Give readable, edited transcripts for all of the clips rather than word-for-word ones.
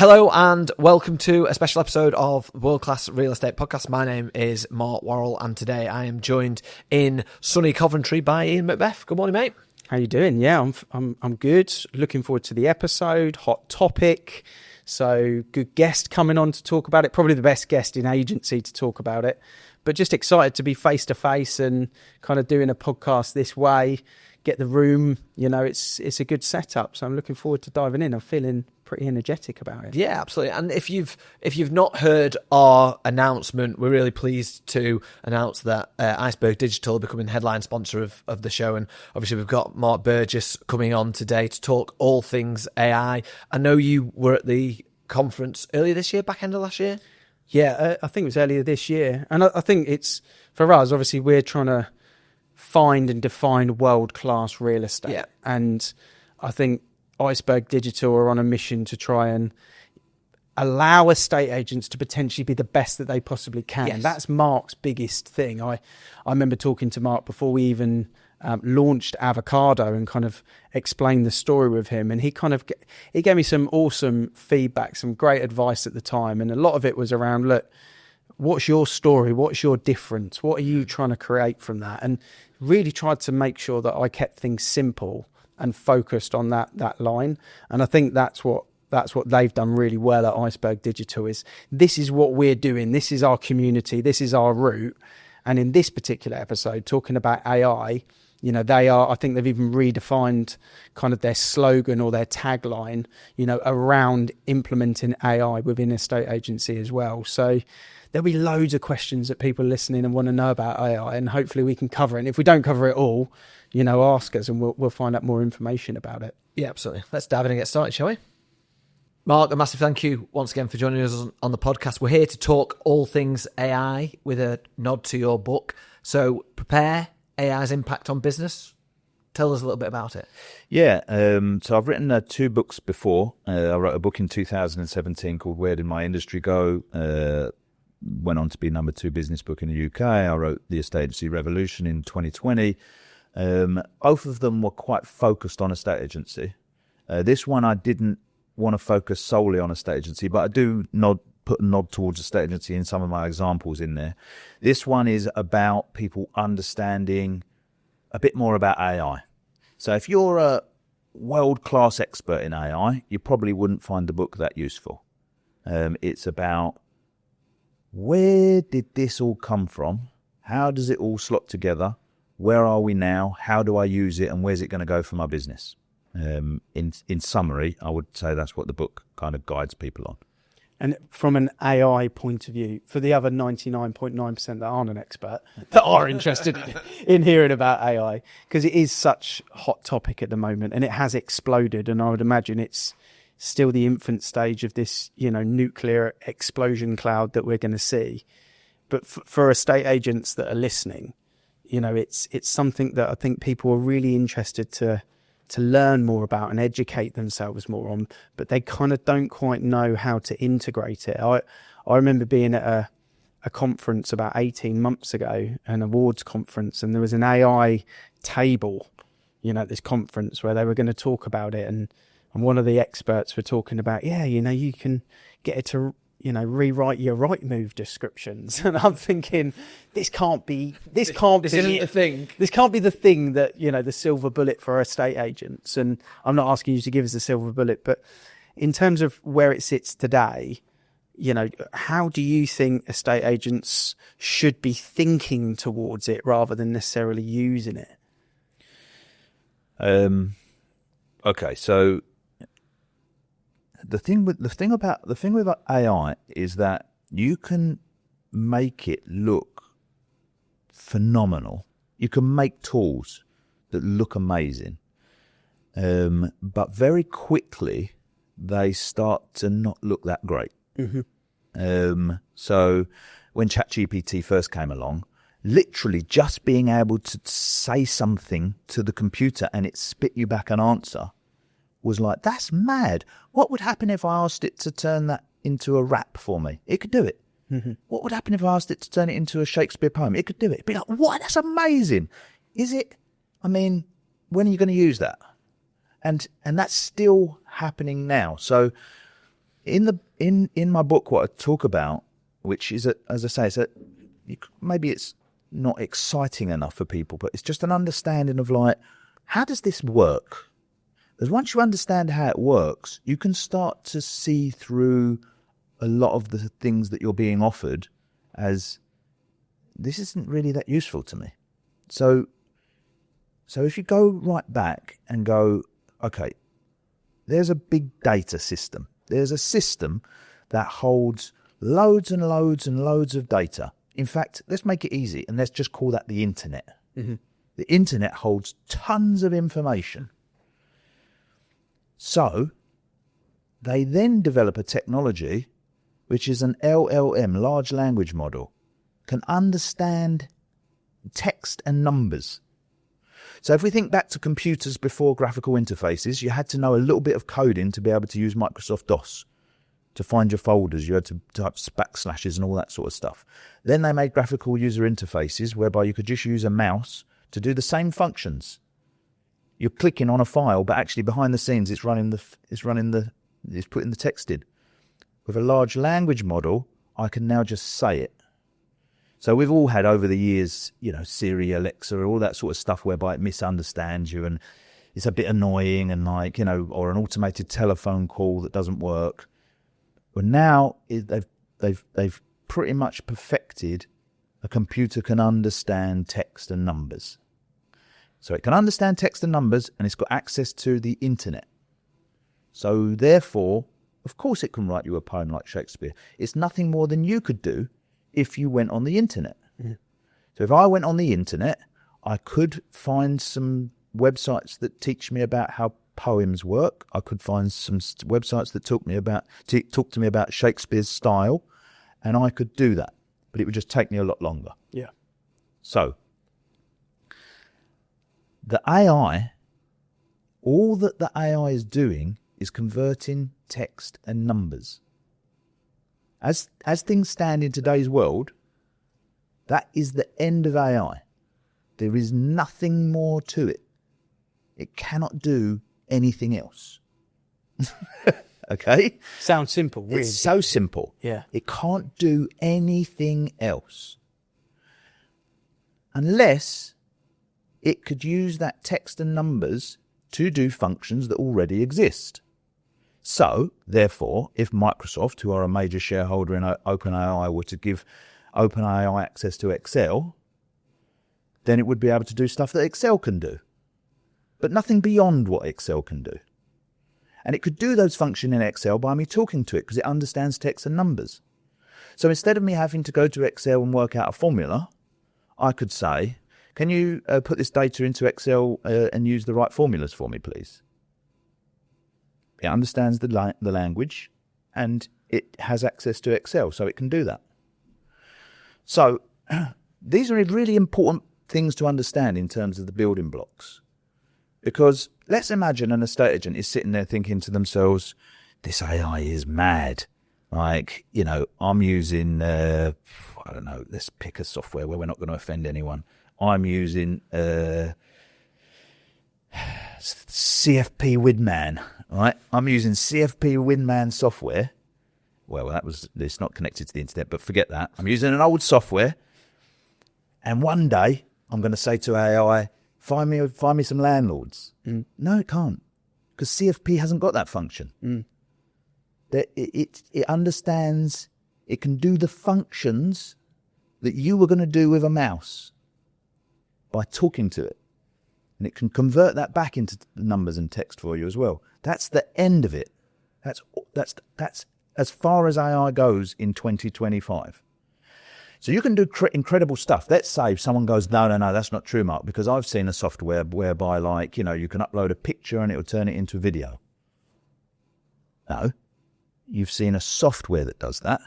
Hello and welcome to a special episode of World Class Real Estate Podcast. My name is Mark Worrell and today I am joined in sunny Coventry by Ian Macbeth. Good morning, mate. How you doing? Yeah, I'm good. Looking forward to the episode. Hot topic. So good guest coming on to talk about it. Probably the best guest in agency to talk about it. But just excited to be face to face and kind of doing a podcast this way. Get the room. You know, it's a good setup. So I'm looking forward to diving in. I'm feeling pretty energetic about it. Yeah, absolutely. And if you've not heard our announcement, we're really pleased to announce that Iceberg Digital are becoming headline sponsor of the show. And obviously we've got Mark Burgess coming on today to talk all things AI. I know you were at the conference earlier this year, back end of last year. Yeah, I think it was earlier this year. And I think it's, for us, obviously we're trying to find and define world-class real estate. Yeah. And I think Iceberg Digital are on a mission to try and allow estate agents to potentially be the best that they possibly can. Yes. That's Mark's biggest thing. I remember talking to Mark before we even launched Avocado and kind of explained the story with him. And he gave me some awesome feedback, some great advice at the time. And a lot of it was around, look, what's your story? What's your difference? What are you trying to create from that? And really tried to make sure that I kept things simple and focused on that line. And I think that's what they've done really well at Iceberg Digital is this is what we're doing. This is our community. This is our route. And in this particular episode, talking about AI, you know, I think they've even redefined kind of their slogan or their tagline, you know, around implementing AI within estate agency as well. So there'll be loads of questions that people listening and want to know about AI, and hopefully we can cover it. And if we don't cover it all, you know, ask us and we'll find out more information about it. Yeah, absolutely. Let's dive in and get started, shall we? Mark, a massive thank you once again for joining us on the podcast. We're here to talk all things AI with a nod to your book. So prepare AI's impact on business. Tell us a little bit about it. Yeah, so I've written 2 books before. I wrote a book in 2017 called Where Did My Industry Go? Went on to be number 2 business book in the UK. I wrote The Estate Agency Revolution in 2020. Both of them were quite focused on estate agency. This one I didn't want to focus solely on estate agency, but I do put a nod towards estate agency in some of my examples in there. This one is about people understanding a bit more about AI. So if you're a world-class expert in AI, you probably wouldn't find the book that useful. It's about where did this all come from? How does it all slot together? Where are we now? How do I use it? And where's it going to go for my business? In summary, I would say that's what the book kind of guides people on. And from an AI point of view, for the other 99.9% that aren't an expert, that are interested in hearing about AI, because it is such a hot topic at the moment and it has exploded. And I would imagine it's still the infant stage of this, you know, nuclear explosion cloud that we're going to see. But for estate agents that are listening, you know, it's something that I think people are really interested to learn more about and educate themselves more on, but they kind of don't quite know how to integrate it. I remember being at a conference about 18 months ago, an awards conference, and there was an AI table, you know, at this conference where they were going to talk about it. And one of the experts were talking about, yeah, you know, you can get it to, you know, rewrite your Rightmove descriptions. And I'm thinking, this isn't the thing. This can't be the thing that, you know, the silver bullet for estate agents. And I'm not asking you to give us the silver bullet, but in terms of where it sits today, you know, how do you think estate agents should be thinking towards it rather than necessarily using it? Okay, so the thing with AI is that you can make it look phenomenal. You can make tools that look amazing, but very quickly they start to not look that great. Mm-hmm. So when ChatGPT first came along, literally just being able to say something to the computer and it spit you back an answer was like, that's mad. What would happen if I asked it to turn that into a rap for me? It could do it. Mm-hmm. What would happen if I asked it to turn it into a Shakespeare poem? It could do it. It'd be like, what? That's amazing. Is it? I mean, when are you going to use that? And that's still happening now. So in my book, what I talk about, which is, as I say, maybe it's not exciting enough for people, but it's just an understanding of like, how does this work? Because once you understand how it works, you can start to see through a lot of the things that you're being offered as, this isn't really that useful to me. So if you go right back and go, okay, there's a big data system. There's a system that holds loads and loads and loads of data. In fact, let's make it easy and let's just call that the internet. Mm-hmm. The internet holds tons of information. So they then develop a technology which is an LLM, large language model, can understand text and numbers. So if we think back to computers before graphical interfaces, you had to know a little bit of coding to be able to use Microsoft DOS to find your folders. You had to type backslashes and all that sort of stuff. Then they made graphical user interfaces whereby you could just use a mouse to do the same functions. You're clicking on a file, but actually behind the scenes it's putting the text in. With a large language model, I can now just say it. So we've all had over the years, Siri, Alexa, all that sort of stuff whereby it misunderstands you and it's a bit annoying and or an automated telephone call that doesn't work. But now they've pretty much perfected a computer can understand text and numbers. So it can understand text and numbers and it's got access to the internet. So therefore, of course it can write you a poem like Shakespeare. It's nothing more than you could do if you went on the internet. Mm. So if I went on the internet, I could find some websites that teach me about how poems work. I could find some websites that talk to me about Shakespeare's style, and I could do that. But it would just take me a lot longer. Yeah. So the AI, all that the AI is doing is converting text and numbers. As things stand in today's world, that is the end of AI. There is nothing more to it. It cannot do anything else. Okay? Sounds simple, really. It's so simple. Yeah. It can't do anything else. Unless it could use that text and numbers to do functions that already exist. So, therefore, if Microsoft, who are a major shareholder in OpenAI, were to give OpenAI access to Excel, then it would be able to do stuff that Excel can do, but nothing beyond what Excel can do. And it could do those functions in Excel by me talking to it because it understands text and numbers. So instead of me having to go to Excel and work out a formula, I could say, can you put this data into Excel and use the right formulas for me, please? It understands the language and it has access to Excel, so it can do that. So these are really important things to understand in terms of the building blocks. Because let's imagine an estate agent is sitting there thinking to themselves, this AI is mad. Like, I'm using, let's pick a software where we're not going to offend anyone. I'm using CFP Widman, right? I'm using CFP Widman software. Well, it's not connected to the internet, but forget that. I'm using an old software. And one day I'm going to say to AI, find me some landlords. Mm. No, it can't, because CFP hasn't got that function. Mm. It understands, it can do the functions that you were going to do with a mouse by talking to it. And it can convert that back into numbers and text for you as well. That's the end of it. That's as far as AI goes in 2025. So you can do incredible stuff. Let's say someone goes, no, that's not true, Mark, because I've seen a software whereby, you can upload a picture and it will turn it into a video. No, you've seen a software that does that,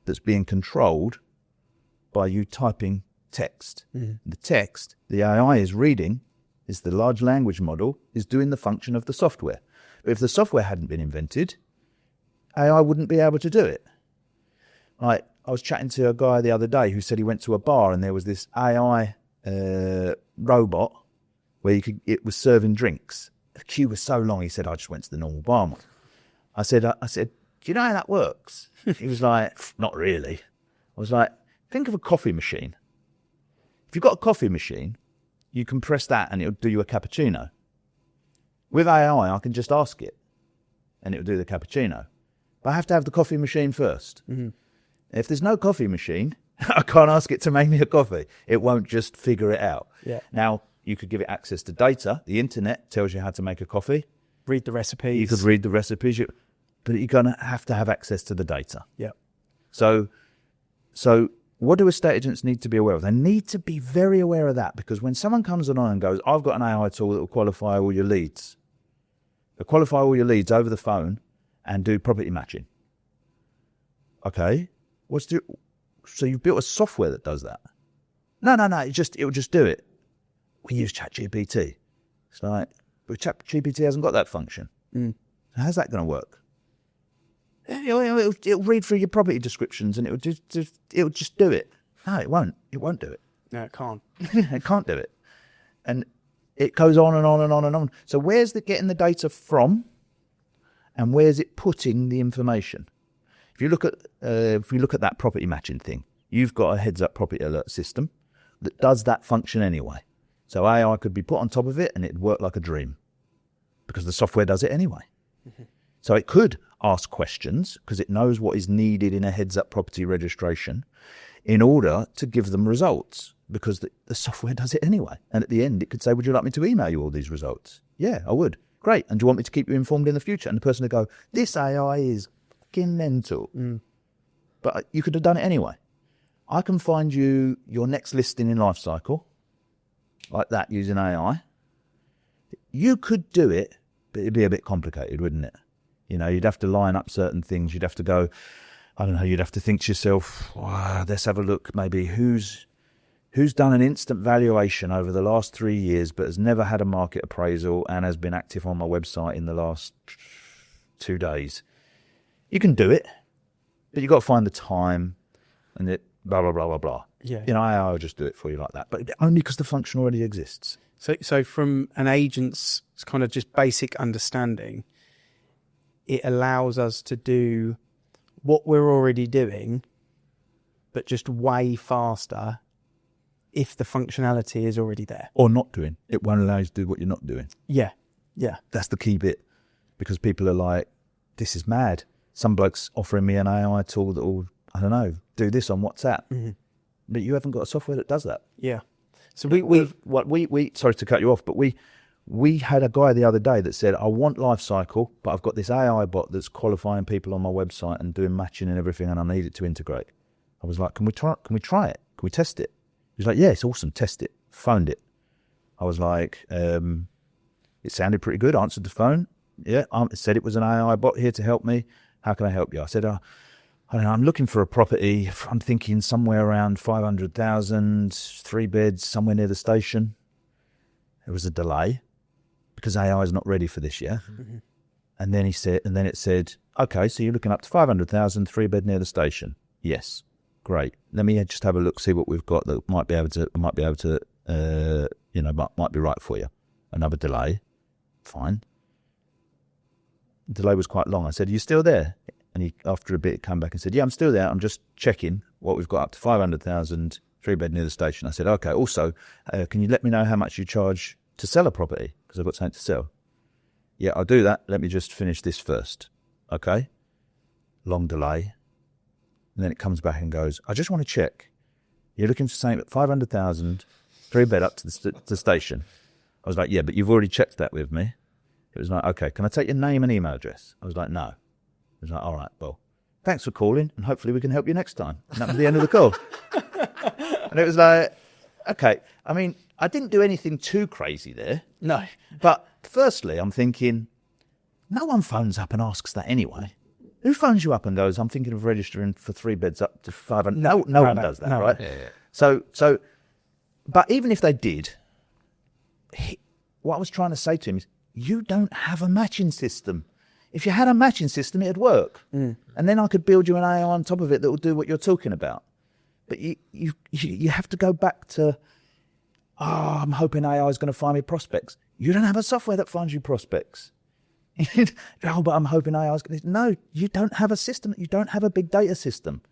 that's being controlled by you typing text. Mm. The text, the AI is reading, is the large language model, is doing the function of the software. But if the software hadn't been invented, AI wouldn't be able to do it. I was chatting to a guy the other day who said he went to a bar and there was this AI robot where it was serving drinks. The queue was so long, he said, I just went to the normal bar. I said, do you know how that works? He was like, not really. I was like, think of a coffee machine. If you've got a coffee machine, you can press that and it'll do you a cappuccino. With AI, I can just ask it and it'll do the cappuccino. But I have to have the coffee machine first. Mm-hmm. If there's no coffee machine, I can't ask it to make me a coffee. It won't just figure it out. Yeah. Now, you could give it access to data. The internet tells you how to make a coffee. Read the recipes. You could read the recipes, but you're going to have access to the data. Yeah. So what do estate agents need to be aware of? They need to be very aware of that, because when someone comes along and goes, I've got an AI tool that will qualify all your leads. They'll qualify all your leads over the phone and do property matching. Okay. So you've built a software that does that? No. It'll just do it. We use ChatGPT. It's like, but ChatGPT hasn't got that function. So how's that going to work? It'll read through your property descriptions and it'll just do it. No, it won't. It won't do it. No, it can't. It can't do it. And it goes on and on and on and on. So where's it getting the data from? And where's it putting the information? If you look at that property matching thing, you've got a heads-up property alert system that does that function anyway. So AI could be put on top of it and it'd work like a dream because the software does it anyway. Mm-hmm. So it could ask questions because it knows what is needed in a heads-up property registration in order to give them results, because the software does it anyway. And at the end, it could say, would you like me to email you all these results? Yeah, I would. Great. And do you want me to keep you informed in the future? And the person would go, this AI is fucking mental. But you could have done it anyway. I can find you your next listing in life cycle like that using AI. You could do it, but it'd be a bit complicated, wouldn't it? You know, you'd have to line up certain things. You'd have to go, I don't know, you'd have to think to yourself, wow, let's have a look, maybe who's done an instant valuation over the last 3 years but has never had a market appraisal and has been active on my website in the last 2 days. You can do it, but you've got to find the time and it blah, blah, blah, blah, blah. Yeah. You know, AI will just do it for you like that, but only because the function already exists. So from an agent's kind of just basic understanding, it allows us to do what we're already doing, but just way faster if the functionality is already there. Or not doing. It won't allow you to do what you're not doing. Yeah, yeah. That's the key bit, because people are like, this is mad. Some bloke's offering me an AI tool that will, I don't know, do this on WhatsApp. Mm-hmm. But you haven't got a software that does that. Yeah. So we sorry to cut you off, but we had a guy the other day that said, I want life cycle, but I've got this AI bot that's qualifying people on my website and doing matching and everything, and I need it to integrate. I was like, can we try it? Can we test it? He was like, yeah, it's awesome. Test it. Phoned it. I was like, it sounded pretty good. Answered the phone. Yeah. It said it was an AI bot here to help me. How can I help you? I said, I don't know, I'm looking for a property. I'm thinking somewhere around 500,000, 3 beds, somewhere near the station. There was a delay because AI is not ready for this yet. Mm-hmm. And then it said, okay, so you're looking up to 500,000, 3 bed near the station. Yes. Great. Let me just have a look, see what we've got that might be able to, might be right for you. Another delay. Fine. The delay was quite long. I said, are you still there? And he, after a bit, came back and said, yeah, I'm still there. I'm just checking what we've got up to 500,000, 3 bed near the station. I said, okay, also, can you let me know how much you charge to sell a property? Because I've got something to sell. Yeah, I'll do that. Let me just finish this first. Okay. Long delay. And then it comes back and goes, I just want to check. You're looking for something at 500,000, 3 bed up to the station. I was like, yeah, but you've already checked that with me. It was like, okay, can I take your name and email address? I was like, no. It was like, all right, well, thanks for calling, and hopefully we can help you next time. And that was the end of the call. And it was like, okay. I mean, I didn't do anything too crazy there. No. But firstly, I'm thinking, no one phones up and asks that anyway. Who phones you up and goes, I'm thinking of registering for 3 beds up to 500? No one does that, right? Yeah. So, but even if they did, what I was trying to say to him is, you don't have a matching system. If you had a matching system, it'd work. Mm. And then I could build you an AI on top of it that will do what you're talking about. But you have to go back to, I'm hoping AI is going to find me prospects. You don't have a software that finds you prospects. Oh, but I'm hoping AI's going to... No, you don't have a system. You don't have a big data system.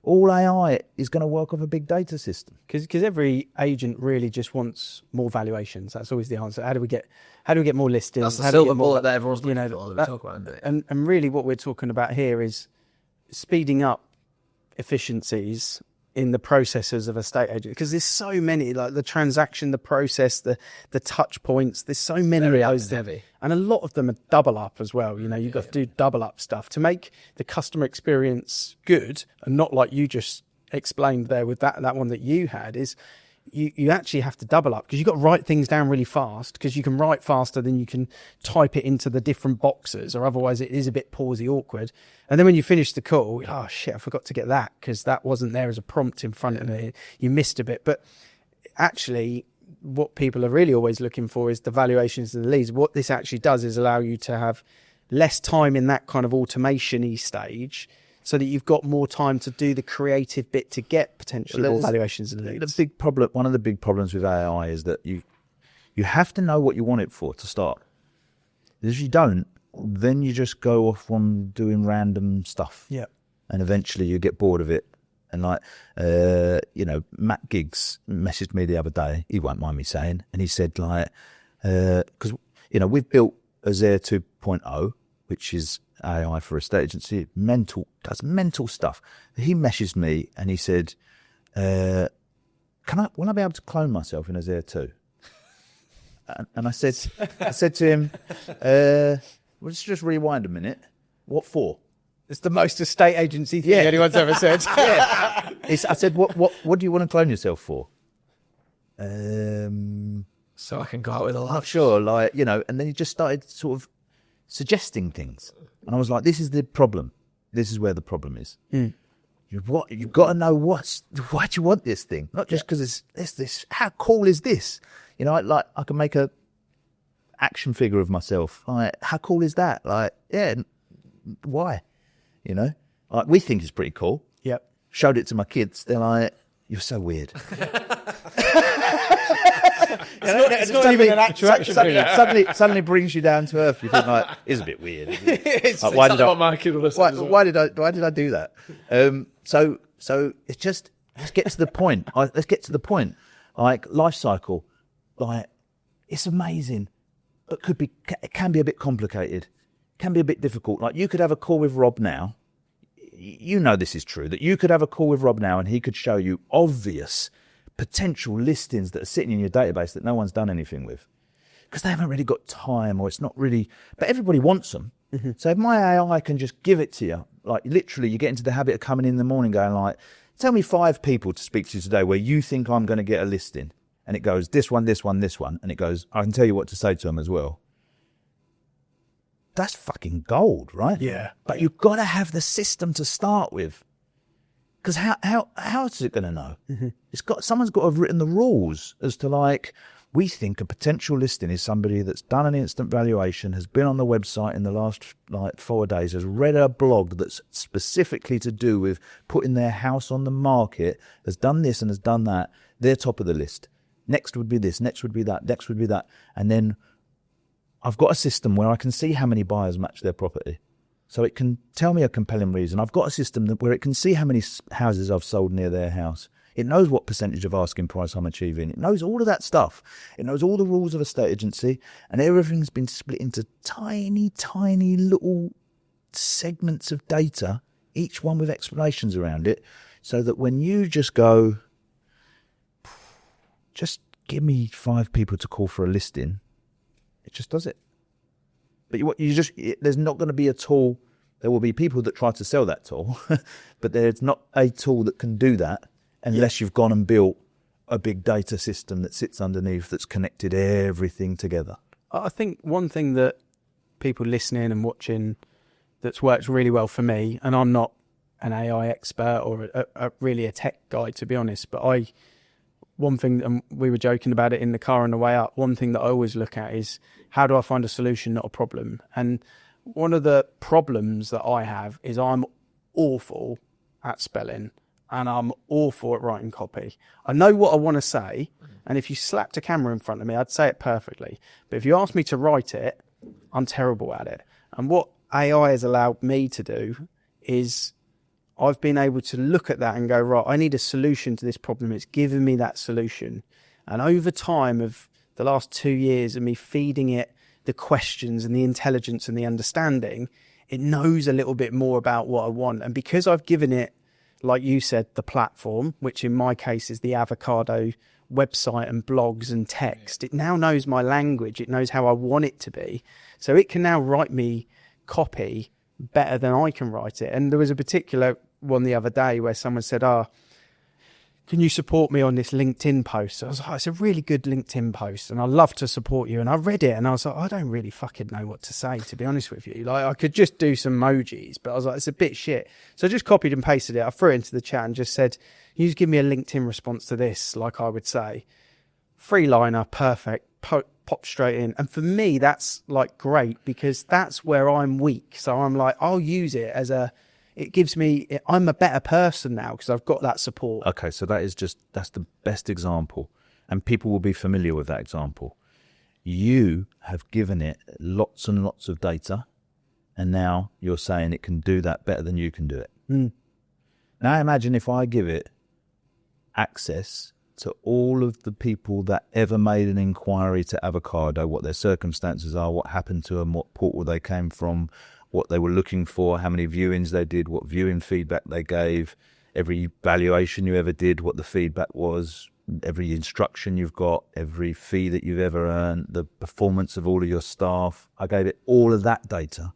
All AI is going to work off a big data system. Because every agent really just wants more valuations. That's always the answer. How do we get more listings? That's the How do we silver get more- bullet that everyone's looking for. That we that- talk about, isn't it? and really what we're talking about here is speeding up efficiencies in the processes of a estate agent, because there's so many, like the transaction, the process, the touch points, there's so many Very of those heavy. and a lot of them are double up as well. You've got to do double up stuff to make the customer experience good, and not like you just explained there with that one that you had, is you actually have to double up, because you've got to write things down really fast, because you can write faster than you can type it into the different boxes, or otherwise it is a bit pausey, awkward. And then when you finish the call, oh shit, I forgot to get that because that wasn't there as a prompt in front of me. You missed a bit. But actually what people are really always looking for is the valuations of the leads. What this actually does is allow you to have less time in that kind of automation-y stage, so that you've got more time to do the creative bit to get potentially more valuations of the leads. The big problem, one of the big problems with AI is that you have to know what you want it for to start. If you don't, then you just go off on doing random stuff. Yeah. And eventually you get bored of it. And Matt Giggs messaged me the other day, he won't mind me saying, and he said because, we've built Azure 2.0, which is AI for a estate agency, does mental stuff. He messaged me and he said, will I be able to clone myself in Azure 2? And I said to him, let's just rewind a minute. What for? It's the most estate agency thing anyone's ever said. Yeah. I said, what do you want to clone yourself for? So I can go out with a laugh. Not sure, and then he just started sort of suggesting things. And I was like, this is the problem. This is where the problem is. You've got to know why do you want this thing? Not just because it's this. How cool is this? I can make a action figure of myself. Like, how cool is that? Like, yeah, why? We think it's pretty cool. Yep. Showed it to my kids. They're like, you're so weird. It's not even an actual action figure. Suddenly brings you down to earth. You think like, it's a bit weird. Isn't it? It's what my kid will listen to. Why did I do that? So it's just, let's get to the point. Like life cycle, like it's amazing, but it can be a bit complicated, can be a bit difficult. Like you could have a call with Rob now. This is true, that you could have a call with Rob now and he could show you obvious potential listings that are sitting in your database that no one's done anything with because they haven't really got time, or it's not really, but everybody wants them. Mm-hmm. So if my AI can just give it to you, like literally you get into the habit of coming in the morning going like, tell me 5 people to speak to today where you think I'm going to get a listing. And it goes, this one, this one, this one. And it goes, I can tell you what to say to them as well. That's fucking gold, right? Yeah. But you've got to have the system to start with. Because how is it going to know? Mm-hmm. Someone's got to have written the rules as to like, we think a potential listing is somebody that's done an instant valuation, has been on the website in the last 4 days, has read a blog that's specifically to do with putting their house on the market, has done this and has done that. They're top of the list. Next would be this, next would be that, next would be that. And then I've got a system where I can see how many buyers match their property. So it can tell me a compelling reason. I've got a system where it can see how many houses I've sold near their house. It knows what percentage of asking price I'm achieving. It knows all of that stuff. It knows all the rules of a estate agency, and everything's been split into tiny, tiny little segments of data, each one with explanations around it, so that when you just go, just give me 5 people to call for a listing, it just does it. But there's not going to be a tool. There will be people that try to sell that tool, but there's not a tool that can do that unless you've gone and built a big data system that sits underneath that's connected everything together. I think one thing that people listening and watching that's worked really well for me, and I'm not an AI expert or really a tech guy, to be honest, but one thing, and we were joking about it in the car on the way up, one thing that I always look at is how do I find a solution, not a problem? And one of the problems that I have is I'm awful at spelling and I'm awful at writing copy. I know what I want to say, and if you slapped a camera in front of me, I'd say it perfectly. But if you ask me to write it, I'm terrible at it. And what AI has allowed me to do is I've been able to look at that and go, right, I need a solution to this problem. It's given me that solution. And over time of the last 2 years of me feeding it the questions and the intelligence and the understanding, it knows a little bit more about what I want. And because I've given it, like you said, the platform, which in my case is the Avocado website and blogs and text, it now knows my language. It knows how I want it to be. So it can now write me copy better than I can write it. And there was a particular one the other day where someone said, can you support me on this LinkedIn post? I was like, it's a really good LinkedIn post and I'd love to support you. And I read it and I was like, I don't really fucking know what to say, to be honest with you. Like, I could just do some emojis, but I was like, it's a bit shit. So I just copied and pasted it. I threw it into the chat and just said, you just give me a LinkedIn response to this, like I would say. 3-liner, perfect, pop straight in. And for me, that's like great because that's where I'm weak. So I'm like, I'll use it as it gives me, I'm a better person now because I've got that support. Okay, so that's the best example. And people will be familiar with that example. You have given it lots and lots of data, and now you're saying it can do that better than you can do it. Mm. Now imagine if I give it access to all of the people that ever made an inquiry to Avocado, what their circumstances are, what happened to them, what portal they came from, what they were looking for, how many viewings they did, what viewing feedback they gave, every valuation you ever did, what the feedback was, every instruction you've got, every fee that you've ever earned, the performance of all of your staff. I gave it all of that data.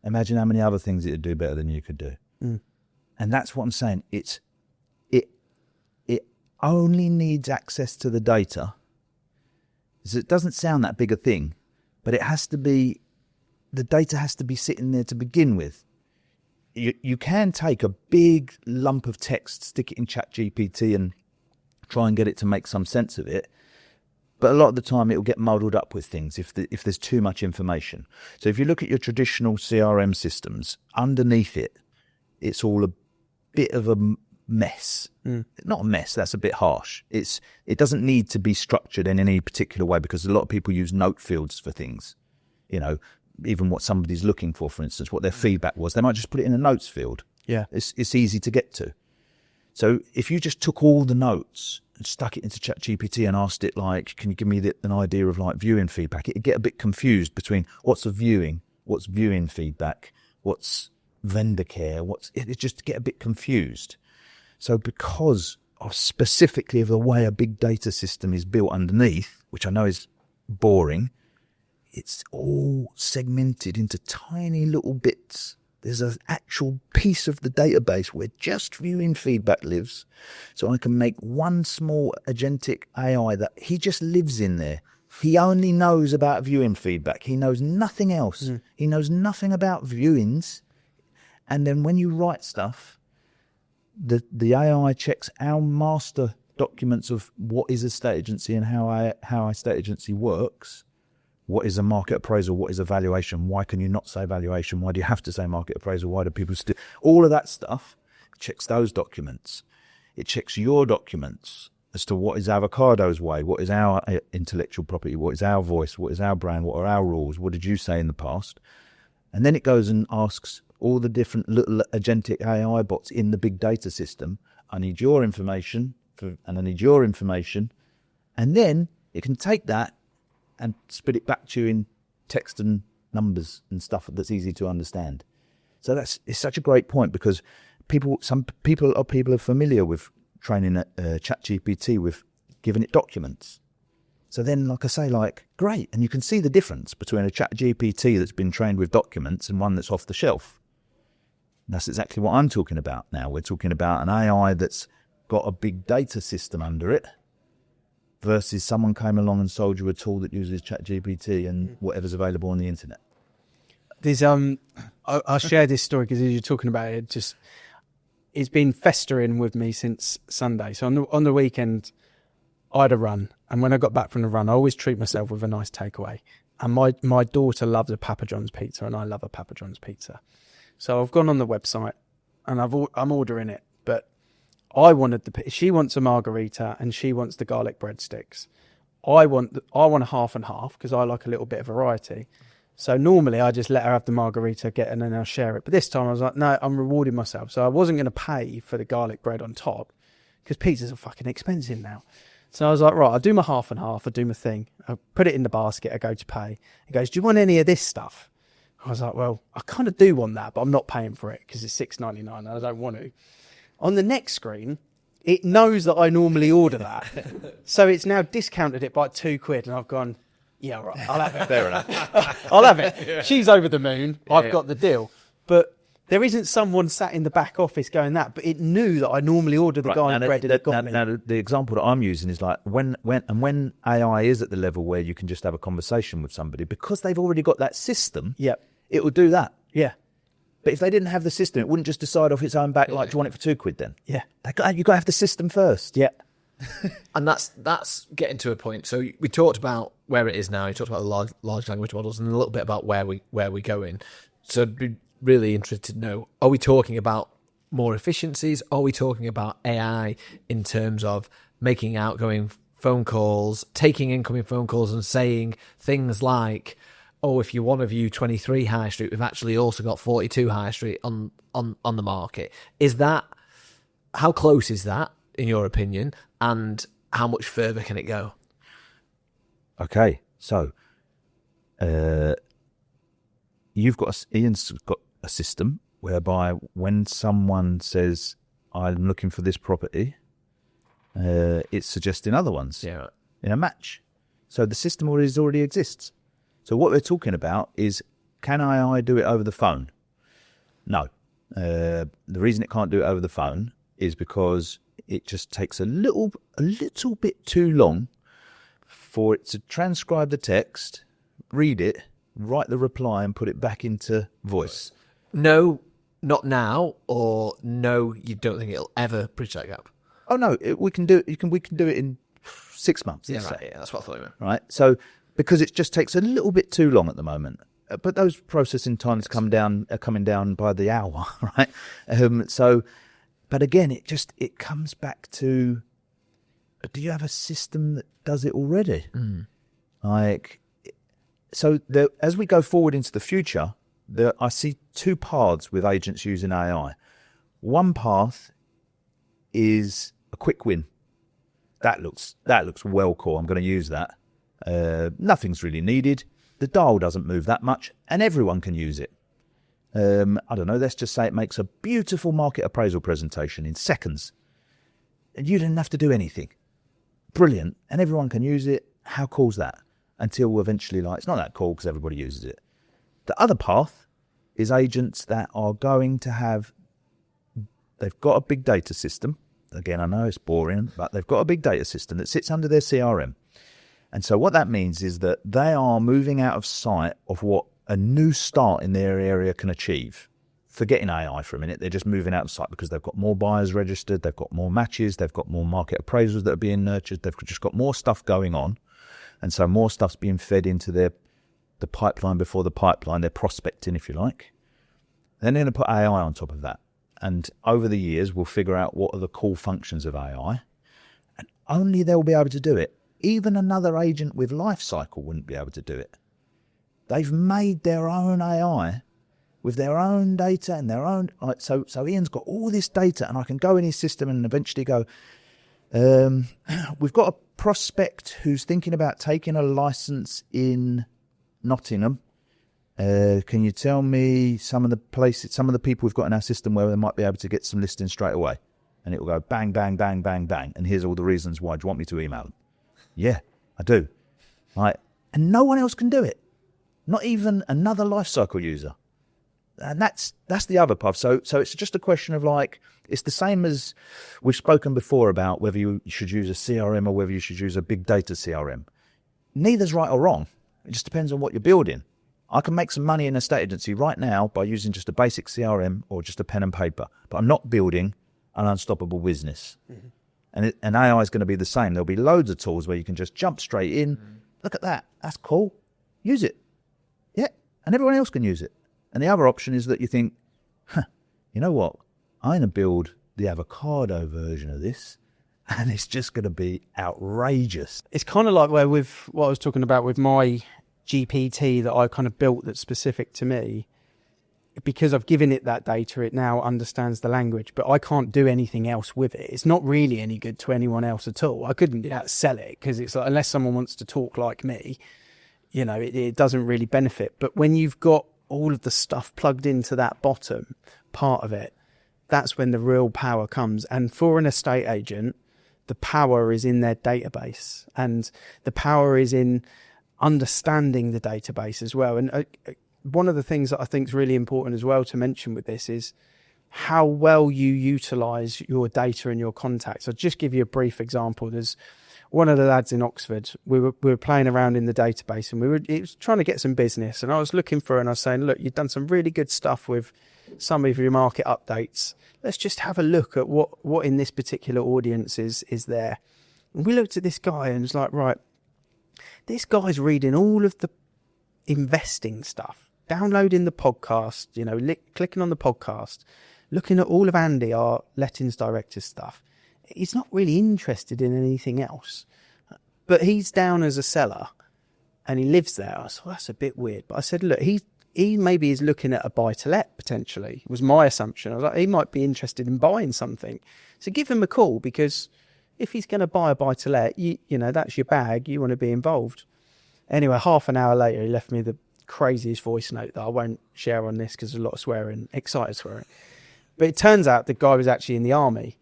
Imagine how many other things it would do better than you could do. Mm. And that's what I'm saying. It only needs access to the data. So it doesn't sound that big a thing, but it has to be, the data has to be sitting there to begin with. You can take a big lump of text, stick it in ChatGPT and try and get it to make some sense of it. But a lot of the time it will get muddled up with things if there's too much information. So if you look at your traditional CRM systems, underneath it, it's all a bit of a mess. Not a mess, that's a bit harsh. It doesn't need to be structured in any particular way because a lot of people use note fields for things. You know, even what somebody's looking for instance, what their feedback was, they might just put it in a notes field. Yeah. It's easy to get to. So if you just took all the notes and stuck it into ChatGPT and asked it, like, can you give me an idea of like viewing feedback? It'd get a bit confused between what's a viewing, what's viewing feedback, what's vendor care, it just get a bit confused. So because of specifically of the way a big data system is built underneath, which I know is boring, it's all segmented into tiny little bits. There's an actual piece of the database where just viewing feedback lives. So I can make one small agentic AI that he just lives in there. He only knows about viewing feedback. He knows nothing else. He knows nothing about viewings. And then when you write stuff, the AI checks our master documents of what is a state agency and how a state agency works. What is a market appraisal? What is a valuation? Why can you not say valuation? Why do you have to say market appraisal? Why do people still... All of that stuff checks those documents. It checks your documents as to what is Avocado's way, what is our intellectual property, what is our voice, what is our brand, what are our rules, what did you say in the past? And then it goes and asks all the different little agentic AI bots in the big data system, I need your information, and I need your information. And then it can take that and spit it back to you in text and numbers and stuff that's easy to understand. So it's such a great point because some people are familiar with training ChatGPT with giving it documents. So then, like I say, great, and you can see the difference between a ChatGPT that's been trained with documents and one that's off the shelf. And that's exactly what I'm talking about now. We're talking about an AI that's got a big data system under it versus someone came along and sold you a tool that uses ChatGPT and whatever's available on the internet. There's I'll share this story because as you're talking about it, it's been festering with me since Sunday. So on the weekend, I had a run, and when I got back from the run, I always treat myself with a nice takeaway. And my daughter loves a Papa John's pizza, and I love a Papa John's pizza. So I've gone on the website, and I'm ordering it, but I wanted she wants a margarita and she wants the garlic breadsticks. I want a half and half because I like a little bit of variety. So normally I just let her have the margarita, and then I'll share it. But this time I was like, no, I'm rewarding myself. So I wasn't going to pay for the garlic bread on top because pizzas are fucking expensive now. So I was like, right, I'll do my half and half. I'll do my thing. I'll put it in the basket. I go to pay. He goes, do you want any of this stuff? I was like, well, I kind of do want that, but I'm not paying for it because it's $6.99 and I don't want to. On the next screen, it knows that I normally order that. So it's now discounted it by £2 and I've gone, yeah, all right, I'll have it. Fair enough. I'll have it. Yeah. She's over the moon. I've got the deal. But there isn't someone sat in the back office going that, but it knew that I normally order the garlic bread and it got me. Now, the example that I'm using is like when AI is at the level where you can just have a conversation with somebody, because they've already got that system, it will do that. Yeah. But if they didn't have the system, it wouldn't just decide off its own back, like, do you want it for £2 then? Yeah. You've got to have the system first. Yeah. And that's getting to a point. So we talked about where it is now. You talked about the large language models and a little bit about where we go in. So I'd be really interested to know, are we talking about more efficiencies? Are we talking about AI in terms of making outgoing phone calls, taking incoming phone calls and saying things like, oh, if you want to view 23 High Street, we've actually also got 42 High Street on the market. How close is that, in your opinion, and how much further can it go? Okay, so Ian's got a system whereby when someone says, I'm looking for this property, it's suggesting other ones in a match. So the system already exists. So what we're talking about is, can AI do it over the phone? No. The reason it can't do it over the phone is because it just takes a little bit too long for it to transcribe the text, read it, write the reply, and put it back into voice. No, not now, or no, you don't think it'll ever bridge that gap? Oh no, we can do it. We can do it in 6 months. Yeah, right. Yeah, that's what I thought you meant. Right. So because it just takes a little bit too long at the moment, but those processing times are coming down by the hour, right? But again, it comes back to, do you have a system that does it already? As we go forward into the future, I see two paths with agents using AI. One path is a quick win. That looks well cool. I'm going to use that. Nothing's really needed. The dial doesn't move that much, and everyone can use it. I don't know, let's just say it makes a beautiful market appraisal presentation in seconds. And you didn't have to do anything. Brilliant. And everyone can use it. How cool's that? Until eventually, it's not that cool because everybody uses it. The other path is agents that are going to they've got a big data system. Again, I know it's boring, but they've got a big data system that sits under their CRM. And so what that means is that they are moving out of sight of what a new start in their area can achieve. Forgetting AI for a minute, they're just moving out of sight because they've got more buyers registered, they've got more matches, they've got more market appraisals that are being nurtured, they've just got more stuff going on. And so more stuff's being fed into the pipeline before the pipeline, they're prospecting, if you like. Then they're going to put AI on top of that. And over the years, we'll figure out what are the cool functions of AI. And only they'll be able to do it. Even another agent with life cycle wouldn't be able to do it. They've made their own AI with their own data and their own... So Ian's got all this data, and I can go in his system and eventually go, we've got a prospect who's thinking about taking a license in Nottingham. Can you tell me some of the people we've got in our system where they might be able to get some listings straight away? And it will go bang, bang, bang, bang, bang. And here's all the reasons why. Do you want me to email them? Yeah, I do. Right. And no one else can do it. Not even another lifecycle user. And that's the other path. So it's just a question of it's the same as we've spoken before about whether you should use a CRM or whether you should use a big data CRM. Neither's right or wrong. It just depends on what you're building. I can make some money in a estate agency right now by using just a basic CRM or just a pen and paper, but I'm not building an unstoppable business. Mm-hmm. And AI is going to be the same. There'll be loads of tools where you can just jump straight in. Mm-hmm. Look at that. That's cool. Use it. Yeah. And everyone else can use it. And the other option is that you think, you know what? I'm going to build the avocado version of this. and it's just going to be outrageous. It's kind of like where with what I was talking about with my GPT that I kind of built that's specific to me. Because I've given it that data, it now understands the language, but I can't do anything else with it. It's not really any good to anyone else at all. I couldn't sell it because it's like, unless someone wants to talk like me, you know, it doesn't really benefit. But when you've got all of the stuff plugged into that bottom part of it, that's when the real power comes. And for an estate agent, the power is in their database, and the power is in understanding the database as well. And one of the things that I think is really important as well to mention with this is how well you utilize your data and your contacts. I'll just give you a brief example. There's one of the lads in Oxford. We were playing around in the database, and it was trying to get some business. And I was looking for, and I was saying, look, you've done some really good stuff with some of your market updates. Let's just have a look at what in this particular audience is there. And we looked at this guy and was like, right, this guy's reading all of the investing stuff, downloading the podcast, you know, clicking on the podcast, looking at all of Andy, our lettings director's stuff. He's not really interested in anything else, but he's down as a seller and he lives there. I thought, that's a bit weird. But I said, look, he maybe is looking at a buy-to-let potentially, was my assumption. I was like, he might be interested in buying something. So give him a call, because if he's going to buy a buy-to-let, you know, that's your bag. You want to be involved. Anyway, half an hour later, he left me the craziest voice note that I won't share on this because there's a lot of swearing, excited swearing. But it turns out the guy was actually in the army.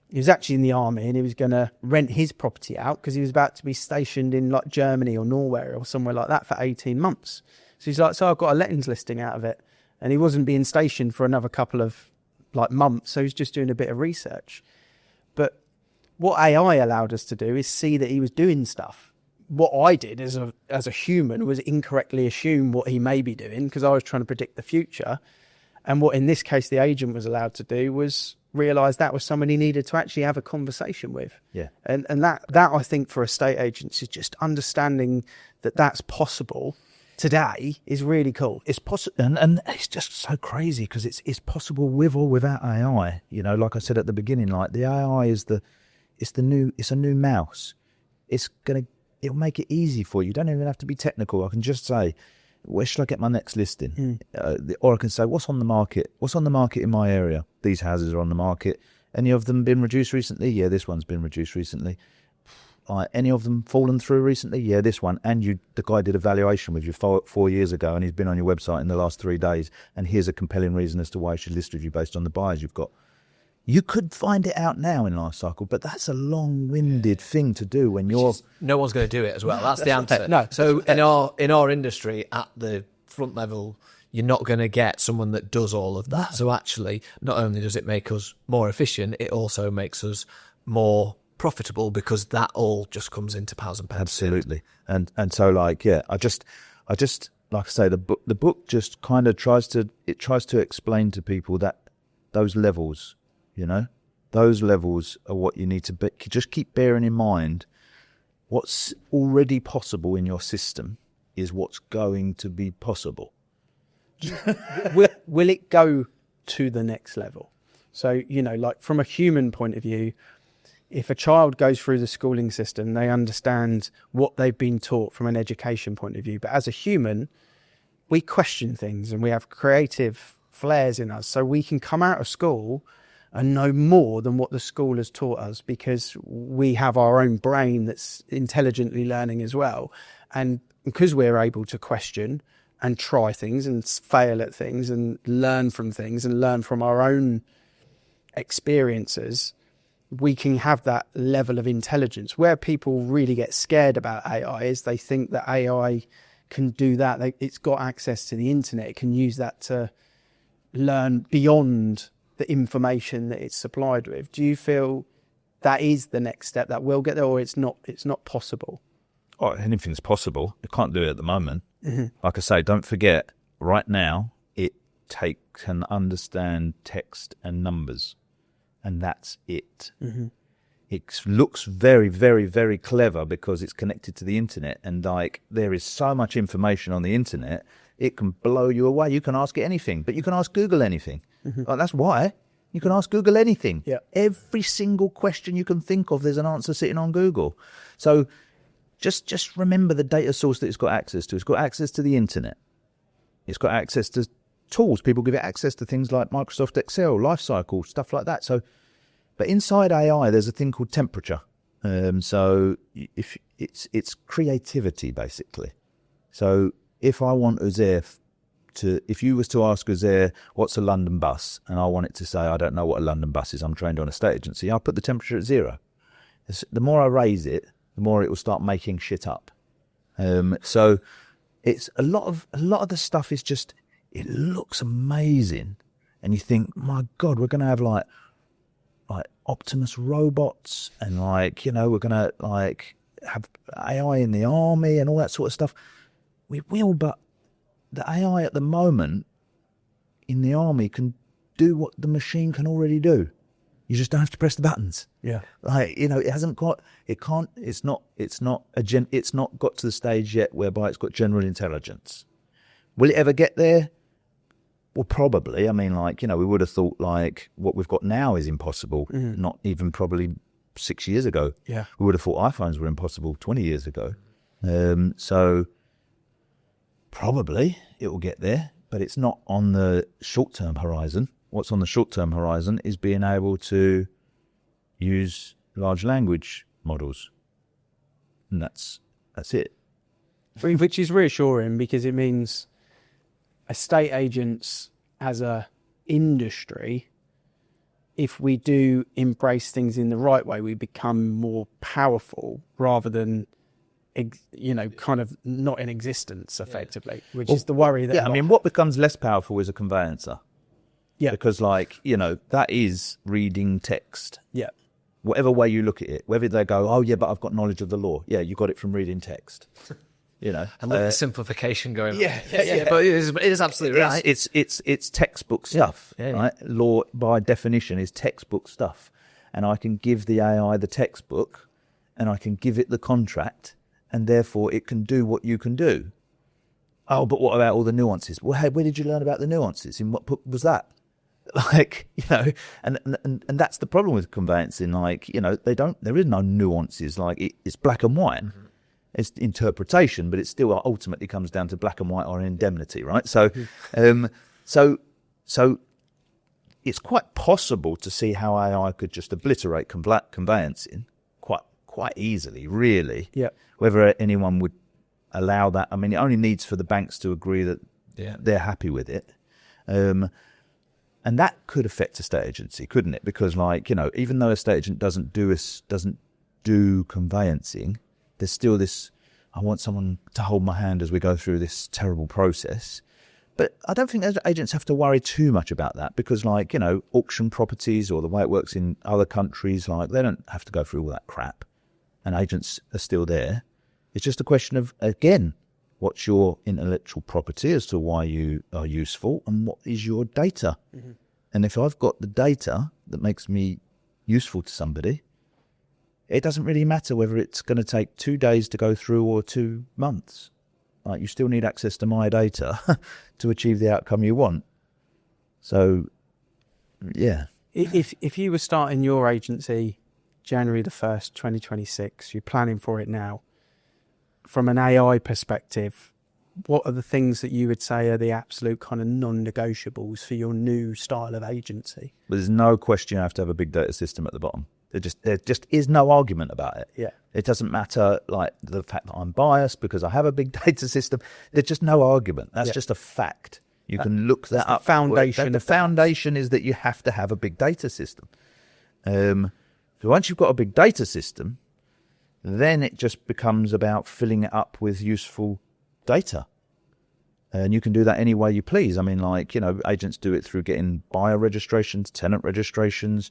He was actually in the army, and he was going to rent his property out because he was about to be stationed in like Germany or Norway or somewhere like that for 18 months. So he's like, so I've got a lettings listing out of it. And he wasn't being stationed for another couple of like months. So he's just doing a bit of research. But what AI allowed us to do is see that he was doing stuff. What I did as a human was incorrectly assume what he may be doing, because I was trying to predict the future. And what in this case the agent was allowed to do was realise that was someone he needed to actually have a conversation with. Yeah. And that I think for estate agents is just understanding that that's possible today is really cool. It's possible, and it's just so crazy because it's possible with or without AI. You know, like I said at the beginning, like the AI is it's a new mouse. It'll make it easy for you. You don't even have to be technical. I can just say, where should I get my next listing? Or I can say, what's on the market? What's on the market in my area? These houses are on the market. Any of them been reduced recently? Yeah, this one's been reduced recently. Any of them fallen through recently? Yeah, this one. And the guy did a valuation with you 4 years ago, and he's been on your website in the last 3 days. And here's a compelling reason as to why he should list with you based on the buyers you've got. You could find it out now in life cycle, but that's a long-winded thing to do when you're... No one's going to do it as well. That's the answer. No. So in our industry, at the front level, you're not going to get someone that does all of that. So actually, not only does it make us more efficient, it also makes us more profitable, because that all just comes into pounds and pence. Absolutely. And so, like, yeah, I just like I say, the book just kind of tries to explain to people that those levels, you know, those levels are what you need to be. Just keep bearing in mind what's already possible in your system is what's going to be possible. Will it go to the next level? So, you know, like from a human point of view, if a child goes through the schooling system, they understand what they've been taught from an education point of view. But as a human, we question things and we have creative flares in us. So we can come out of school and know more than what the school has taught us, because we have our own brain that's intelligently learning as well. And because we're able to question and try things and fail at things and learn from things and learn from our own experiences, we can have that level of intelligence. Where people really get scared about AI is they think that AI can do that. It's got access to the internet. It can use that to learn beyond the information that it's supplied with. Do you feel that is the next step that will get there, or it's not possible? Oh, anything's possible. You can't do it at the moment. Mm-hmm. Like I say, don't forget, right now, it can understand text and numbers, and that's it. Mm-hmm. It looks very, very, very clever because it's connected to the internet, and like there is so much information on the internet, it can blow you away. You can ask it anything, but you can ask Google anything. Mm-hmm. Like, that's why. You can ask Google anything. Yeah. Every single question you can think of, there's an answer sitting on Google. So just remember the data source that it's got access to. It's got access to the internet. It's got access to tools. People give it access to things like Microsoft Excel, Lifecycle, stuff like that. So, but inside AI, there's a thing called temperature. So if it's creativity, basically. So if I want Uzair if you was to ask Uzair, what's a London bus? And I want it to say, I don't know what a London bus is. I'm trained on a state agency. I'll put the temperature at 0. The more I raise it, the more it will start making shit up. So it's a lot of the stuff is just, it looks amazing. And you think, my God, we're going to have like Optimus robots and we're going to have AI in the army and all that sort of stuff. We will, but the AI at the moment in the army can do what the machine can already do. You just don't have to press the buttons. Yeah. It's not got to the stage yet whereby it's got general intelligence. Will it ever get there? Well, probably. I mean, we would have thought what we've got now is impossible, not even probably 6 years ago. Yeah. We would have thought iPhones were impossible 20 years ago. So probably it will get there, but it's not on the short-term horizon. What's on the short-term horizon is being able to use large language models. And that's it. Which is reassuring because it means estate agents as a industry, if we do embrace things in the right way, we become more powerful rather than kind of not in existence effectively, which is the worry that... Yeah, I mean, what becomes less powerful is a conveyancer. Yeah. Because that is reading text. Yeah. Whatever way you look at it, whether they go, oh yeah, but I've got knowledge of the law. Yeah, you got it from reading text. And look at the simplification going on. Yeah. But it is absolutely right. It's textbook stuff, right? Law by definition is textbook stuff. And I can give the AI the textbook and I can give it the contract and therefore it can do what you can do. Oh, but what about all the nuances? Well, hey, where did you learn about the nuances? In what book was that? And that's the problem with conveyancing. There is no nuances. It's black and white. Mm-hmm. It's interpretation, but it still ultimately comes down to black and white or indemnity, right? So, so it's quite possible to see how AI could just obliterate conveyancing quite easily, really. Yeah. Whether anyone would allow that, I mean, it only needs for the banks to agree that they're happy with it. And that could affect a estate agency, couldn't it? Because, even though a estate agent doesn't do conveyancing, there's still this, I want someone to hold my hand as we go through this terrible process. But I don't think agents have to worry too much about that because, auction properties or the way it works in other countries, they don't have to go through all that crap. And agents are still there. It's just a question of, again, what's your intellectual property as to why you are useful and what is your data? Mm-hmm. And if I've got the data that makes me useful to somebody, it doesn't really matter whether it's going to take 2 days to go through or 2 months. You still need access to my data to achieve the outcome you want. So, yeah. If you were starting your agency January the 1st, 2026, you're planning for it now, from an AI perspective, what are the things that you would say are the absolute kind of non-negotiables for your new style of agency? There's no question you have to have a big data system at the bottom. There just is no argument about it. Yeah. It doesn't matter the fact that I'm biased because I have a big data system. There's just no argument. That's just a fact. You can look that up. The foundation is that you have to have a big data system. So once you've got a big data system, then it just becomes about filling it up with useful data. And you can do that any way you please. I mean, agents do it through getting buyer registrations, tenant registrations.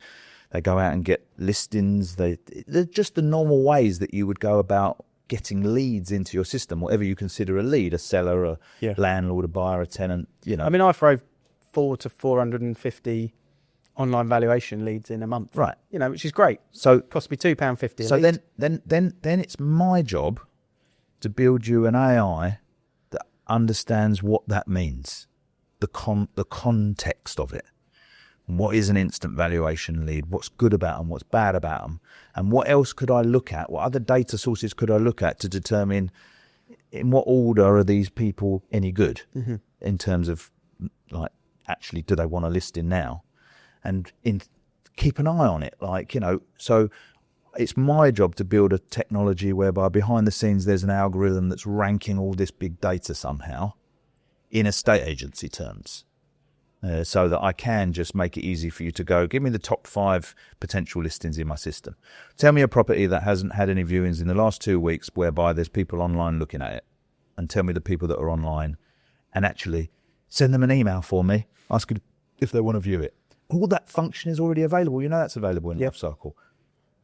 They go out and get listings. They're just the normal ways that you would go about getting leads into your system, whatever you consider a lead, a seller, a landlord, a buyer, a tenant, I mean, I throw 400 to 450 online valuation leads in a month. Right. Which is great. So it costs me £2.50 a So lead. then it's my job to build you an AI that understands what that means, the context of it. What is an instant valuation lead? What's good about them? What's bad about them? And what else could I look at? What other data sources could I look at to determine in what order are these people any good in terms of, like, actually, do they want a listing now? And keep an eye on it. Like, you know, so it's my job to build a technology whereby behind the scenes there's an algorithm that's ranking all this big data somehow in estate agency terms. So that I can just make it easy for you to go, give me the top 5 potential listings in my system. Tell me a property that hasn't had any viewings in the last 2 weeks whereby there's people online looking at it. And tell me the people that are online. And actually send them an email for me, asking if they want to view it. All that function is already available. You know that's available in Lifecycle.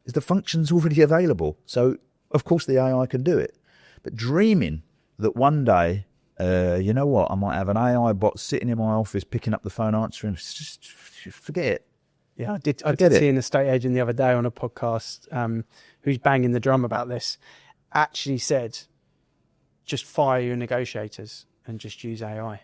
The function's already available. So, of course, the AI can do it. But dreaming that one day... you know what? I might have an AI bot sitting in my office, picking up the phone, answering. Just forget it. Yeah, I did see an estate agent the other day on a podcast who's banging the drum about this. Actually said, just fire your negotiators and just use AI.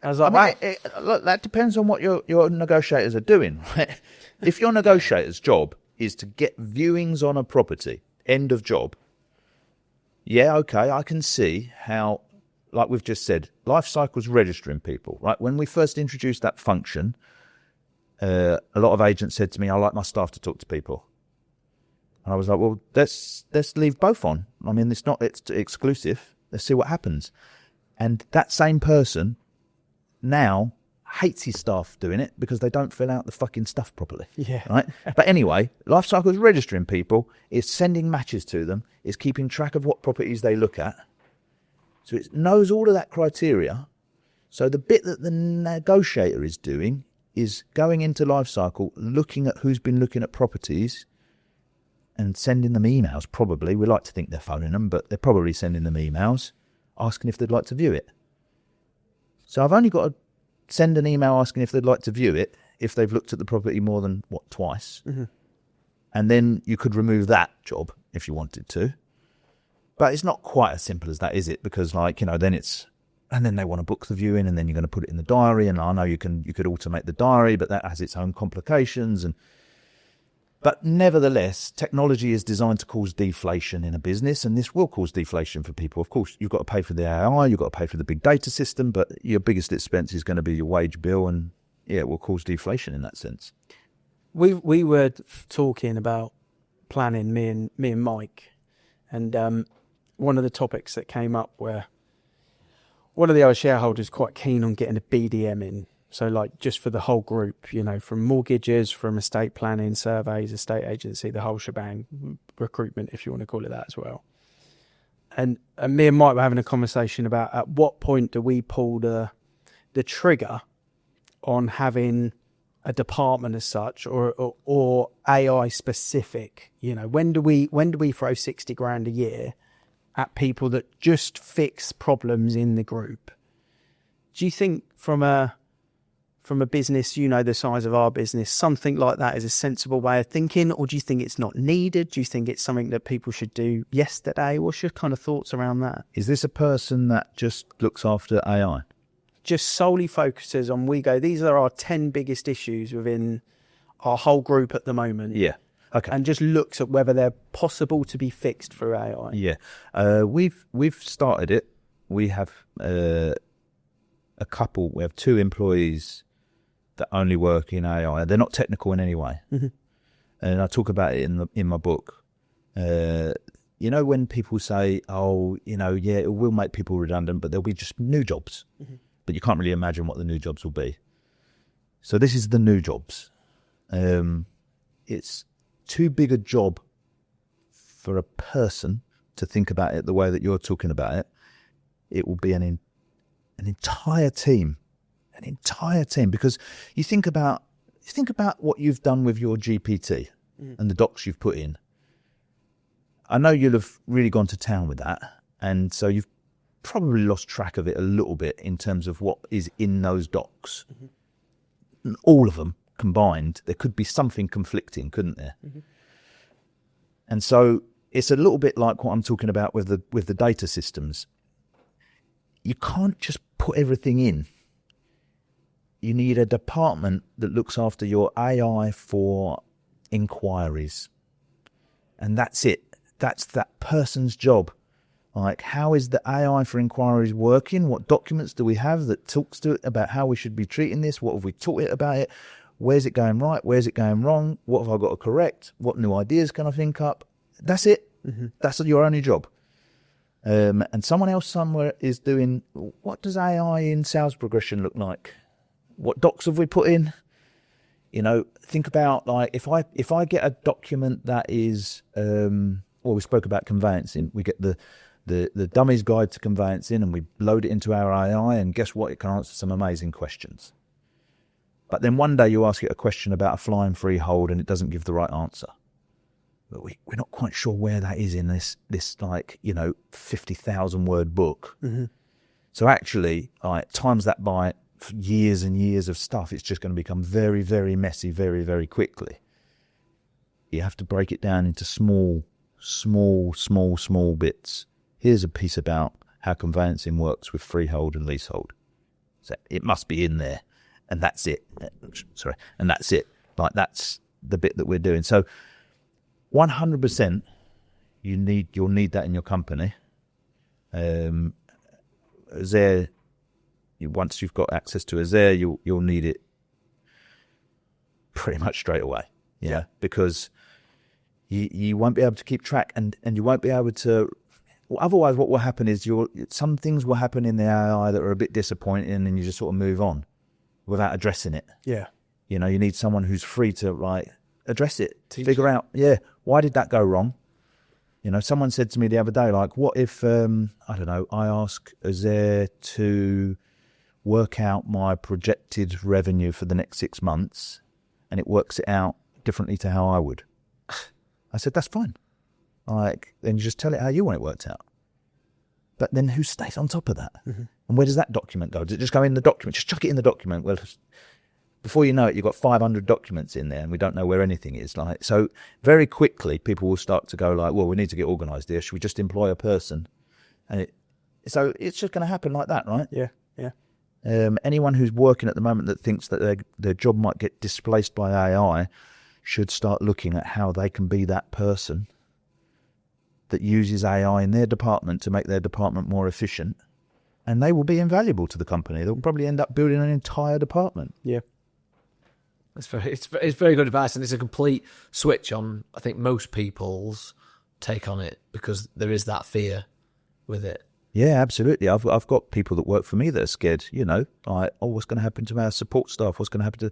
I was like, look, that depends on what your negotiators are doing, right? If your negotiator's job is to get viewings on a property, end of job. Yeah, okay, I can see how, like we've just said, Lifecycle's registering people, right? When we first introduced that function, a lot of agents said to me, I like my staff to talk to people. And I was like, well, let's leave both on. I mean, it's exclusive. Let's see what happens. And that same person now hates his staff doing it because they don't fill out the fucking stuff properly. Yeah. Right? But anyway, Lifecycle's registering people, is sending matches to them, is keeping track of what properties they look at. So it knows all of that criteria. So the bit that the negotiator is doing is going into Lifecycle, looking at who's been looking at properties and sending them emails, probably. We like to think they're phoning them, but they're probably sending them emails, asking if they'd like to view it. So I've only got to send an email asking if they'd like to view it if they've looked at the property more than, twice. Mm-hmm. And then you could remove that job if you wanted to. But it's not quite as simple as that, is it? Because, like, you know, then they want to book the viewing and then you're going to put it in the diary. And I know you could automate the diary, but that has its own complications. But nevertheless, technology is designed to cause deflation in a business, and this will cause deflation for people. Of course, you've got to pay for the AI, you've got to pay for the big data system, but your biggest expense is going to be your wage bill, and yeah, it will cause deflation in that sense. We were talking about planning, me and Mike, and one of the topics that came up where one of the other shareholders quite keen on getting a BDM in. So, like, just for the whole group, you know, from mortgages, from estate planning, surveys, estate agency, the whole shebang, recruitment, if you want to call it that as well. And me and Mike were having a conversation about at what point do we pull the trigger on having a department as such, or AI specific. You know, when do we throw 60 grand a year at people that just fix problems in the group? Do you think from a business, you know, the size of our business, something like that is a sensible way of thinking, or do you think it's not needed? Do you think it's something that people should do yesterday? What's your kind of thoughts around that? Is this a person that just looks after AI? Just solely focuses on, these are our 10 biggest issues within our whole group at the moment. Yeah. Okay. And just looks at whether they're possible to be fixed through AI. Yeah. We've started it. We have we have 2 employees that only work in AI. They're not technical in any way. Mm-hmm. And I talk about it in my book. You know, when people say, oh, you know, yeah, it will make people redundant, but there'll be just new jobs. Mm-hmm. But you can't really imagine what the new jobs will be. So this is the new jobs. It's too big a job for a person to think about it the way that you're talking about it. It will be an entire team. An entire team, because you think about what you've done with your GPT and the docs you've put in. I know you'll have really gone to town with that, and so you've probably lost track of it a little bit in terms of what is in those docs. Mm-hmm. All of them combined, there could be something conflicting, couldn't there? Mm-hmm. And so it's a little bit like what I'm talking about with the data systems. You can't just put everything in. you need a department that looks after your AI for inquiries. And that's it. That's that person's job. Like, how is the AI for inquiries working? What documents do we have that talks to it about how we should be treating this? What have we taught it about it? Where's it going right? Where's it going wrong? What have I got to correct? What new ideas can I think up? That's it. Mm-hmm. That's your only job. And someone else somewhere is doing, what does AI in sales progression look like? What docs have we put in? You know, think about, like, if I get a document that is, we spoke about conveyancing. We get the dummy's guide to conveyancing, and we load it into our AI, and guess what? It can answer some amazing questions. But then one day you ask it a question about a flying freehold, and it doesn't give the right answer. But we're not quite sure where that is in this like, 50,000 word book. Mm-hmm. So actually, times that by years and years of stuff, it's just going to become very, very messy, very, very quickly. You have to break it down into small bits. Here's a piece about how conveyancing works with freehold and leasehold. So it must be in there, and that's it. And that's it. Like, that's the bit that we're doing. So 100%, you'll need that in your company. Azure, once you've got access to Azure, you'll need it pretty much straight away. Yeah, because you won't be able to keep track, and you won't be able to. Well, otherwise, what will happen is some things will happen in the AI that are a bit disappointing, and you just sort of move on without addressing it. Yeah, you need someone who's free to address it, figure out, why did that go wrong? Someone said to me the other day, like, what if, I ask Azure to work out my projected revenue for the next 6 months, and it works it out differently to how I would. I said, that's fine. Then you just tell it how you want it worked out. But then who stays on top of that? Mm-hmm. And where does that document go? Does it just go in the document? Just chuck it in the document. Well, before you know it, you've got 500 documents in there, and we don't know where anything is. So very quickly, people will start to go well, we need to get organised here. Should we just employ a person? And so it's just going to happen like that, right? Yeah. Anyone who's working at the moment that thinks that their job might get displaced by AI should start looking at how they can be that person that uses AI in their department to make their department more efficient, and they will be invaluable to the company. They'll probably end up building an entire department. Yeah. It's very good advice, and it's a complete switch on, I think, most people's take on it, because there is that fear with it. Yeah, absolutely. I've got people that work for me that are scared, what's going to happen to our support staff? What's going to happen to...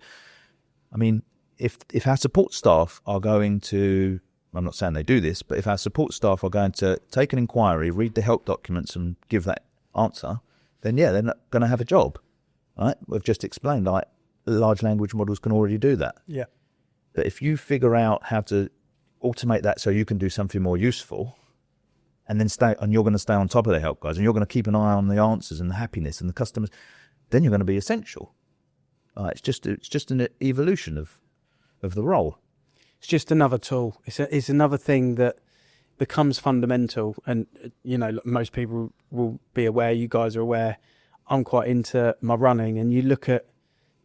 I mean, if our support staff are going to... I'm not saying they do this, but if our support staff are going to take an inquiry, read the help documents and give that answer, then they're not going to have a job, right? We've just explained, large language models can already do that. Yeah. But if you figure out how to automate that so you can do something more useful, and then you're going to stay on top of the help guys, and you're going to keep an eye on the answers and the happiness and the customers, then you're going to be essential. It's just an evolution of the role. It's just another tool. It's another thing that becomes fundamental. And, most people will be aware, you guys are aware, I'm quite into my running, and you look at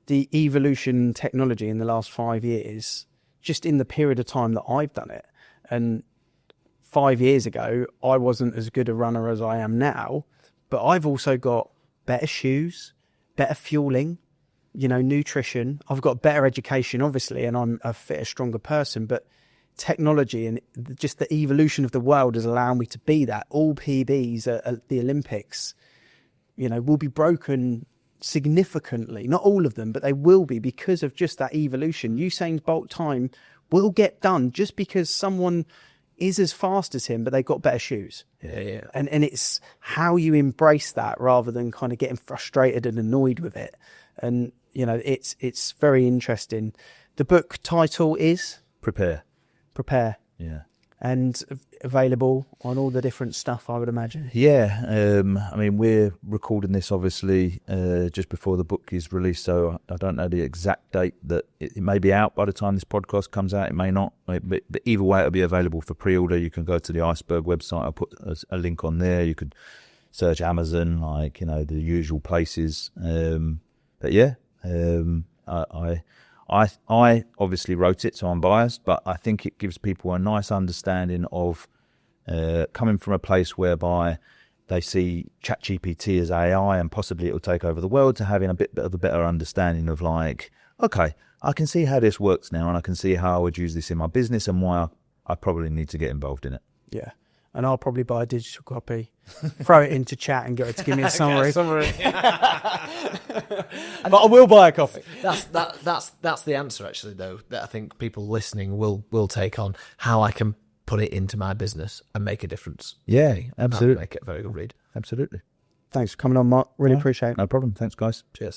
the evolution in technology in the last 5 years, just in the period of time that I've done it. And 5 years ago, I wasn't as good a runner as I am now, but I've also got better shoes, better fueling, nutrition. I've got better education, obviously, and I'm a fitter, stronger person, but technology and just the evolution of the world has allowed me to be that. All PBs at the Olympics, will be broken significantly. Not all of them, but they will be, because of just that evolution. Usain Bolt time will get done just because someone is as fast as him, but they've got better shoes. Yeah. And it's how you embrace that rather than kind of getting frustrated and annoyed with it. And, it's very interesting. The book title is? Prepare. Yeah. And available on all the different stuff, I would imagine. Yeah. We're recording this, obviously, just before the book is released, so I don't know the exact date that it may be out by the time this podcast comes out. It may not. But either way, it'll be available for pre-order. You can go to the Iceberg website. I'll put a link on there. You could search Amazon, the usual places. But yeah, I obviously wrote it, so I'm biased, but I think it gives people a nice understanding of coming from a place whereby they see ChatGPT as AI and possibly it will take over the world, to having a bit of a better understanding of like, okay, I can see how this works now, and I can see how I would use this in my business and why I probably need to get involved in it. Yeah. And I'll probably buy a digital copy, throw it into chat and get it to give me a summary. But I will buy a copy. That's the answer, actually, though, that I think people listening will take on, how I can put it into my business and make a difference. Yeah, absolutely. That'll make it a very good read. Absolutely. Thanks for coming on, Mark. Really appreciate it. No problem. Thanks, guys. Cheers.